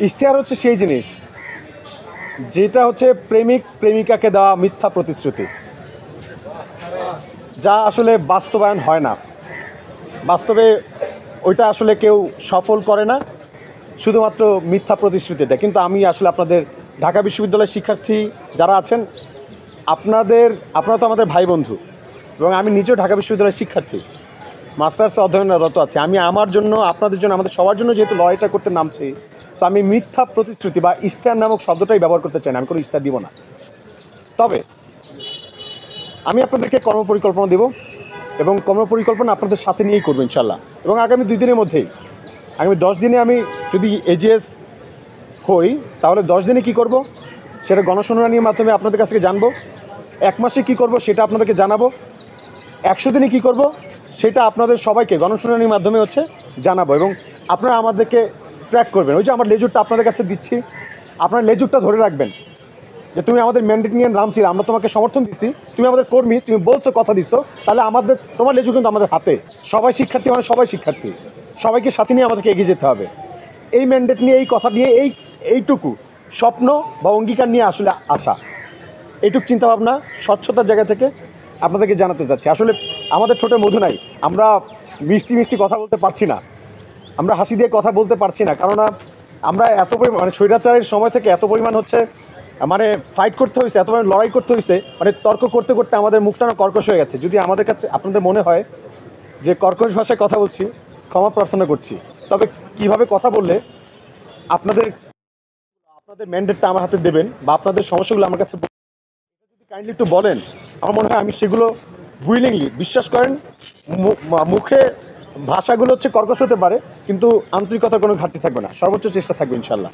ইশতেহার হচ্ছে সেই জিনিস যেটা হচ্ছে প্রেমিক প্রেমিকাকে দেওয়া মিথ্যা প্রতিশ্রুতি, যা আসলে বাস্তবায়ন হয় না। বাস্তবে ওইটা আসলে কেউ সফল করে না, শুধুমাত্র মিথ্যা প্রতিশ্রুতি দেয়। কিন্তু আমি আসলে আপনাদের ঢাকা বিশ্ববিদ্যালয়ের শিক্ষার্থী যারা আছেন, আপনারা তো আমাদের ভাই বন্ধু, এবং আমি নিজেও ঢাকা বিশ্ববিদ্যালয়ের শিক্ষার্থী, মাস্টার্স অধ্যয়নরত আছি। আমি আমার জন্য, আপনাদের জন্য, আমাদের সবার জন্য যেহেতু লড়াইটা করতে নামছি, তো আমি মিথ্যা প্রতিশ্রুতি বা ইশতেহার নামক শব্দটাই ব্যবহার করতে চাই না। আমি কোনো ইশতেহার দিব না। তবে আমি আপনাদেরকে কর্মপরিকল্পনা দেব, এবং কর্মপরিকল্পনা আপনাদের সাথে নিয়েই করবো ইনশাল্লাহ। এবং আগামী 2 দিনের মধ্যেই, আগামী 10 দিনে আমি যদি এজিএস হই, তাহলে 10 দিনে কী করব সেটা গণশুনানির মাধ্যমে আপনাদের কাছ থেকে জানবো। 1 মাসে কী করব সেটা আপনাদেরকে জানাবো। 100 দিনে কী করব সেটা আপনাদের সবাইকে গণশুনানির মাধ্যমে জানাবো। এবং আপনারা আমাদেরকে ট্র্যাক করবেন। ওই যে আমার লেজুরটা আপনাদের কাছে দিচ্ছি, আপনার লেজুরটা ধরে রাখবেন যে তুমি আমাদের ম্যান্ডেট নিয়ে নামছিলে, আমরা তোমাকে সমর্থন দিচ্ছি, তুমি আমাদের কর্মী, তুমি বলছো, কথা দিচ্ছ, তাহলে তোমার লেজু কিন্তু আমাদের হাতে। সবাই শিক্ষার্থী, মানে সবাই শিক্ষার্থী, সবাইকে সাথে নিয়ে আমাদেরকে এগিয়ে যেতে হবে। এই ম্যান্ডেট নিয়ে, এই কথা নিয়ে, এইটুকু স্বপ্ন বা অঙ্গীকার নিয়ে আসলে আসা, এইটুকু চিন্তাভাবনা স্বচ্ছতার জায়গা থেকে আপনাদেরকে জানাতে চাচ্ছি। আসলে আমাদের ঠোঁটে মধু নাই, আমরা মিষ্টি মিষ্টি কথা বলতে পারছি না, আমরা হাসি দিয়ে কথা বলতে পারছি না, কারণ আমরা এত পরিমাণ, মানে স্বৈরাচারের সময় থেকে এত পরিমাণ মানে ফাইট করতে হয়েছে, এত পরিমাণ লড়াই করতে হয়েছে, মানে তর্ক করতে করতে আমাদের মুখটা না কর্কশ হয়ে গেছে। যদি আমাদের কাছে আপনাদের মনে হয় যে কর্কশ ভাষায় কথা বলছি, ক্ষমা প্রার্থনা করছি। তবে কিভাবে কথা বললে আপনাদের ম্যান্ডেটটা আমার হাতে দেবেন, বা আপনাদের সমস্যাগুলো আমার কাছে যদি কাইন্ডলি একটু বলেন, আমার মনে হয় আমি সেগুলো উইলিংলি, বিশ্বাস করেন, মুখে ভাষাগুলো কর্কশ হতে পারে, কিন্তু আন্তরিকতার কোনো ঘাটতি থাকবে না, সর্বোচ্চ চেষ্টা থাকবে ইনশাল্লাহ।